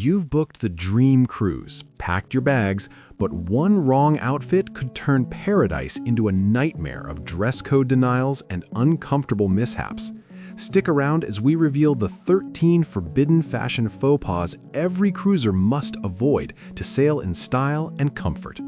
You've booked the dream cruise, packed your bags, but one wrong outfit could turn paradise into a nightmare of dress code denials and uncomfortable mishaps. Stick around as we reveal the 13 forbidden fashion faux pas every cruiser must avoid to sail in style and comfort.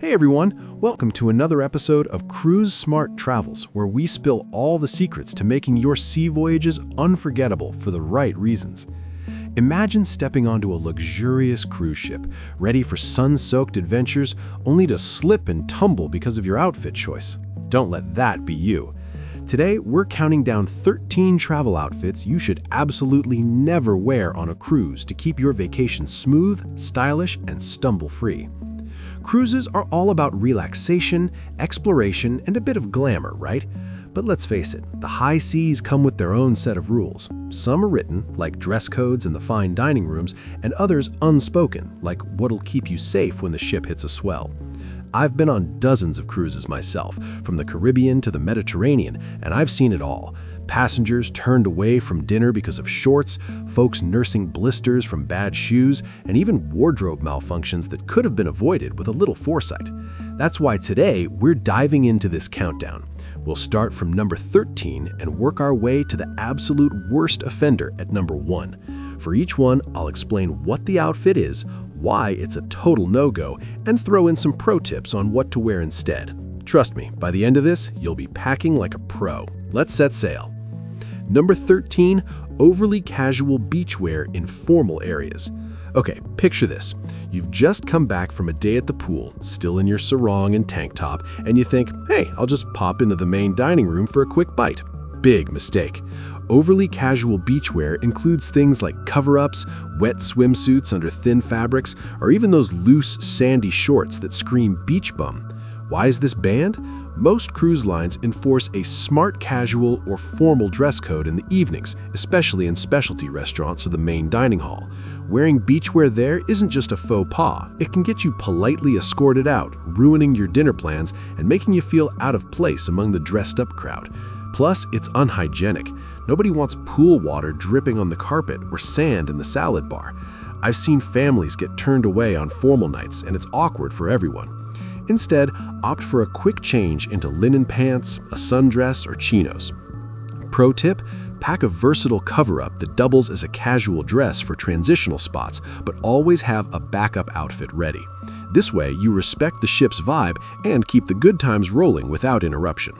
Hey everyone, welcome to another episode of Cruise Smart Travels, where we spill all the secrets to making your sea voyages unforgettable for the right reasons. Imagine stepping onto a luxurious cruise ship, ready for sun-soaked adventures, only to slip and tumble because of your outfit choice. Don't let that be you. Today, we're counting down 13 travel outfits you should absolutely never wear on a cruise to keep your vacation smooth, stylish, and stumble-free. Cruises are all about relaxation, exploration, and a bit of glamour, right? But let's face it, the high seas come with their own set of rules. Some are written, like dress codes in the fine dining rooms, and others unspoken, like what'll keep you safe when the ship hits a swell. I've been on dozens of cruises myself, from the Caribbean to the Mediterranean, and I've seen it all. Passengers turned away from dinner because of shorts, folks nursing blisters from bad shoes, and even wardrobe malfunctions that could have been avoided with a little foresight. That's why today we're diving into this countdown. We'll start from number 13 and work our way to the absolute worst offender at number 1. For each one, I'll explain what the outfit is, why it's a total no-go, and throw in some pro tips on what to wear instead. Trust me, by the end of this, you'll be packing like a pro. Let's set sail. Number 13, overly casual beachwear in formal areas. Okay, picture this. You've just come back from a day at the pool, still in your sarong and tank top, and you think, hey, I'll just pop into the main dining room for a quick bite. Big mistake. Overly casual beachwear includes things like cover-ups, wet swimsuits under thin fabrics, or even those loose, sandy shorts that scream beach bum. Why is this banned? Most cruise lines enforce a smart casual or formal dress code in the evenings, especially in specialty restaurants or the main dining hall. Wearing beachwear there isn't just a faux pas, it can get you politely escorted out, ruining your dinner plans and making you feel out of place among the dressed-up crowd. Plus, it's unhygienic. Nobody wants pool water dripping on the carpet or sand in the salad bar. I've seen families get turned away on formal nights, and it's awkward for everyone. Instead, opt for a quick change into linen pants, a sundress, or chinos. Pro tip, pack a versatile cover-up that doubles as a casual dress for transitional spots, but always have a backup outfit ready. This way, you respect the ship's vibe and keep the good times rolling without interruption.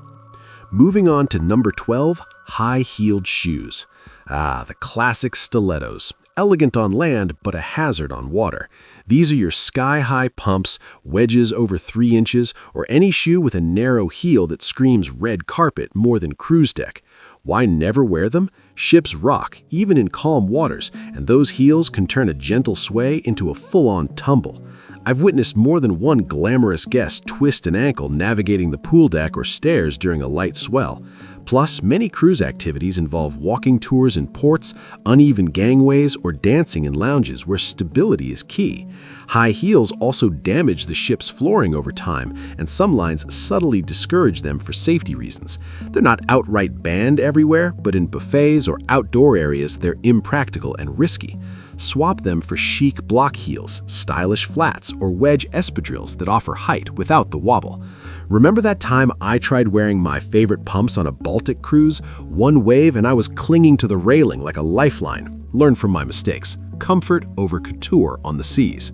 Moving on to number 12, high-heeled shoes. The classic stilettos. Elegant on land, but a hazard on water. These are your sky-high pumps, wedges over 3 inches, or any shoe with a narrow heel that screams red carpet more than cruise deck. Why never wear them? Ships rock, even in calm waters, and those heels can turn a gentle sway into a full-on tumble. I've witnessed more than one glamorous guest twist an ankle navigating the pool deck or stairs during a light swell. Plus, many cruise activities involve walking tours in ports, uneven gangways, or dancing in lounges where stability is key. High heels also damage the ship's flooring over time, and some lines subtly discourage them for safety reasons. They're not outright banned everywhere, but in buffets or outdoor areas, they're impractical and risky. Swap them for chic block heels, stylish flats, or wedge espadrilles that offer height without the wobble. Remember that time I tried wearing my favorite pumps on a Baltic cruise? One wave and I was clinging to the railing like a lifeline. Learn from my mistakes. Comfort over couture on the seas.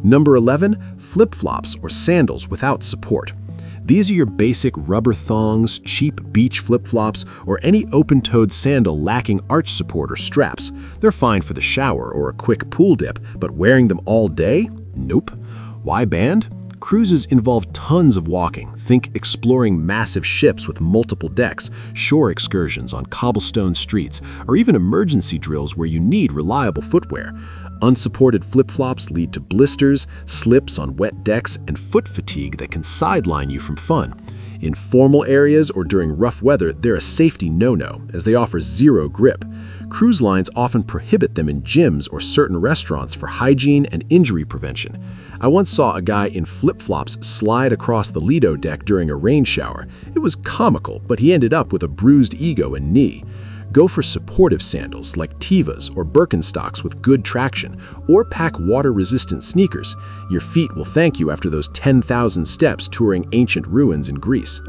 Number 11, flip-flops or sandals without support. These are your basic rubber thongs, cheap beach flip-flops, or any open-toed sandal lacking arch support or straps. They're fine for the shower or a quick pool dip, but wearing them all day? Nope. Why banned? Cruises involve tons of walking. Think exploring massive ships with multiple decks, shore excursions on cobblestone streets, or even emergency drills where you need reliable footwear. Unsupported flip-flops lead to blisters, slips on wet decks, and foot fatigue that can sideline you from fun. In formal areas or during rough weather, they're a safety no-no, as they offer zero grip. Cruise lines often prohibit them in gyms or certain restaurants for hygiene and injury prevention. I once saw a guy in flip-flops slide across the Lido deck during a rain shower. It was comical, but he ended up with a bruised ego and knee. Go for supportive sandals like Tevas or Birkenstocks with good traction, or pack water-resistant sneakers. Your feet will thank you after those 10,000 steps touring ancient ruins in Greece.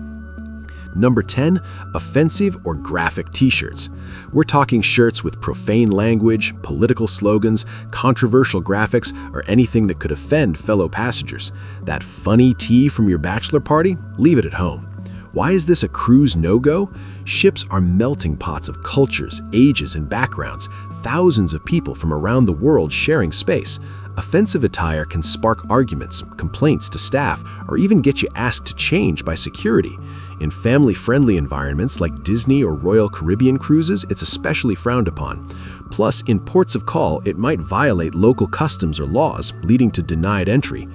Number 10, offensive or graphic t-shirts. We're talking shirts with profane language, political slogans, controversial graphics, or anything that could offend fellow passengers. That funny tee from your bachelor party? Leave it at home. Why is this a cruise no-go? Ships are melting pots of cultures, ages, and backgrounds, thousands of people from around the world sharing space. Offensive attire can spark arguments, complaints to staff, or even get you asked to change by security. In family-friendly environments like Disney or Royal Caribbean cruises, it's especially frowned upon. Plus, in ports of call, it might violate local customs or laws, leading to denied entry.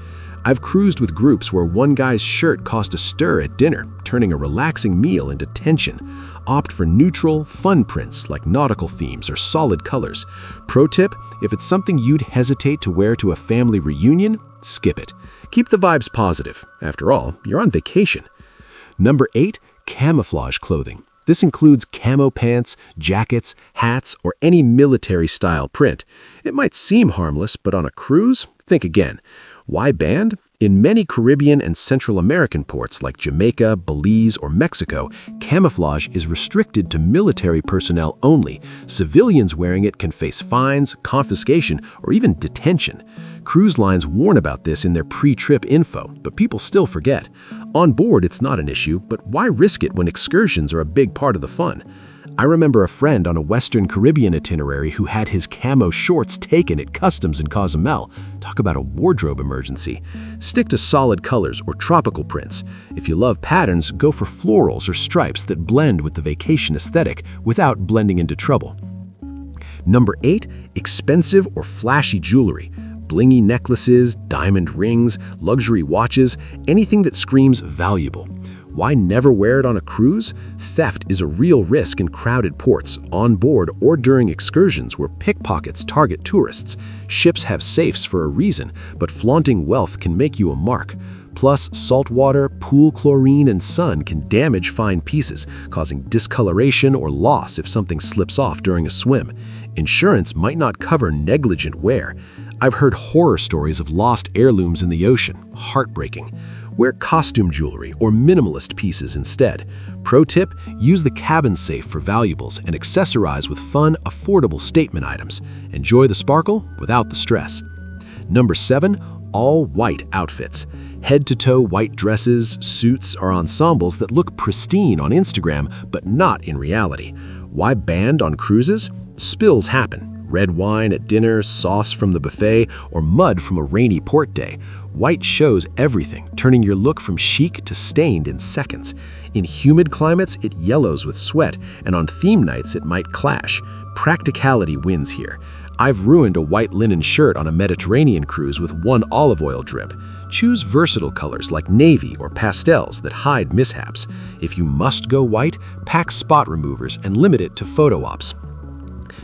I've cruised with groups where one guy's shirt caused a stir at dinner, turning a relaxing meal into tension. Opt for neutral, fun prints like nautical themes or solid colors. Pro tip, if it's something you'd hesitate to wear to a family reunion, skip it. Keep the vibes positive. After all, you're on vacation. Number 8, camouflage clothing. This includes camo pants, jackets, hats, or any military-style print. It might seem harmless, but on a cruise, think again. Why banned? In many Caribbean and Central American ports like Jamaica, Belize, or Mexico, camouflage is restricted to military personnel only. Civilians wearing it can face fines, confiscation, or even detention. Cruise lines warn about this in their pre-trip info, but people still forget. On board, it's not an issue, but why risk it when excursions are a big part of the fun? I remember a friend on a Western Caribbean itinerary who had his camo shorts taken at customs in Cozumel. Talk about a wardrobe emergency. Stick to solid colors or tropical prints. If you love patterns, go for florals or stripes that blend with the vacation aesthetic without blending into trouble. Number 8, expensive or flashy jewelry. Blingy necklaces, diamond rings, luxury watches, anything that screams valuable. Why never wear it on a cruise? Theft is a real risk in crowded ports, on board, or during excursions where pickpockets target tourists. Ships have safes for a reason, but flaunting wealth can make you a mark. Plus, salt water, pool chlorine, and sun can damage fine pieces, causing discoloration or loss if something slips off during a swim. Insurance might not cover negligent wear. I've heard horror stories of lost heirlooms in the ocean. Heartbreaking. Wear costume jewelry or minimalist pieces instead. Pro tip, use the cabin safe for valuables and accessorize with fun, affordable statement items. Enjoy the sparkle without the stress. Number 7, all white outfits. Head-to-toe white dresses, suits, or ensembles that look pristine on Instagram, but not in reality. Why banned on cruises? Spills happen. Red wine at dinner, sauce from the buffet, or mud from a rainy port day. White shows everything, turning your look from chic to stained in seconds. In humid climates, it yellows with sweat, and on theme nights, it might clash. Practicality wins here. I've ruined a white linen shirt on a Mediterranean cruise with one olive oil drip. Choose versatile colors like navy or pastels that hide mishaps. If you must go white, pack spot removers and limit it to photo ops.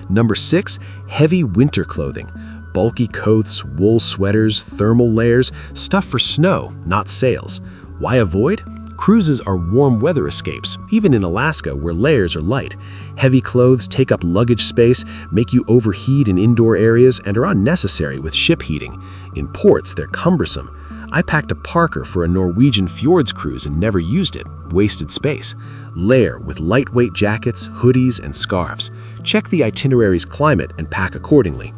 Number 6, heavy winter clothing. Bulky coats, wool sweaters, thermal layers, stuff for snow, not sails. Why avoid? Cruises are warm weather escapes, even in Alaska where layers are light. Heavy clothes take up luggage space, make you overheat in indoor areas, and are unnecessary with ship heating. In ports, they're cumbersome. I packed a parka for a Norwegian fjords cruise and never used it. Wasted space. Layer with lightweight jackets, hoodies, and scarves. Check the itinerary's climate and pack accordingly.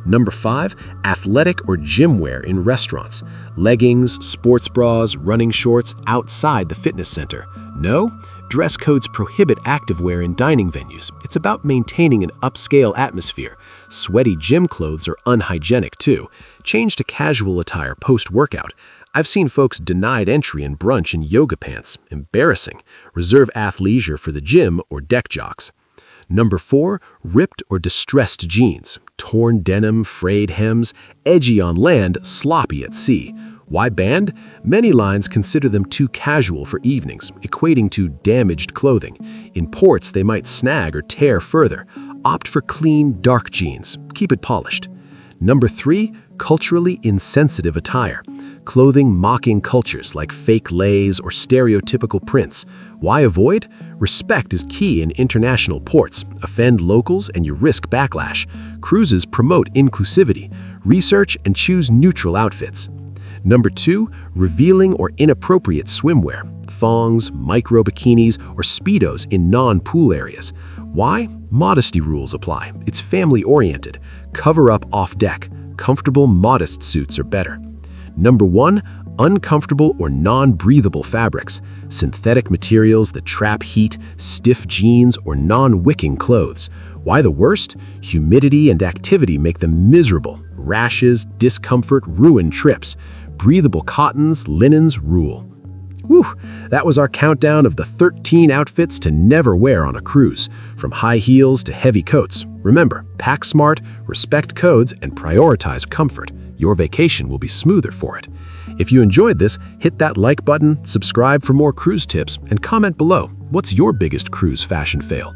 Number 5, athletic or gym wear in restaurants. Leggings, sports bras, running shorts outside the fitness center. No? Dress codes prohibit activewear in dining venues. It's about maintaining an upscale atmosphere. Sweaty gym clothes are unhygienic too. Change to casual attire post-workout. I've seen folks denied entry in brunch in yoga pants. Embarrassing. Reserve athleisure for the gym or deck jocks. Number 4, ripped or distressed jeans. Torn denim, frayed hems, edgy on land, sloppy at sea. Why banned? Many lines consider them too casual for evenings, equating to damaged clothing. In ports, they might snag or tear further. Opt for clean, dark jeans. Keep it polished. Number 3, culturally insensitive attire. Clothing mocking cultures like fake lays or stereotypical prints. Why avoid? Respect is key in international ports. Offend locals and you risk backlash. Cruises promote inclusivity. Research and choose neutral outfits. Number 2, revealing or inappropriate swimwear. Thongs, micro bikinis, or speedos in non-pool areas. Why? Modesty rules apply. It's family-oriented. Cover up off deck. Comfortable, modest suits are better. Number 1, uncomfortable or non-breathable fabrics. Synthetic materials that trap heat, stiff jeans, or non-wicking clothes. Why the worst? Humidity and activity make them miserable. Rashes, discomfort, ruin trips. Breathable cottons, linens rule. Whew, that was our countdown of the 13 outfits to never wear on a cruise, from high heels to heavy coats. Remember, pack smart, respect codes, and prioritize comfort. Your vacation will be smoother for it. If you enjoyed this, hit that like button, subscribe for more cruise tips, and comment below. What's your biggest cruise fashion fail?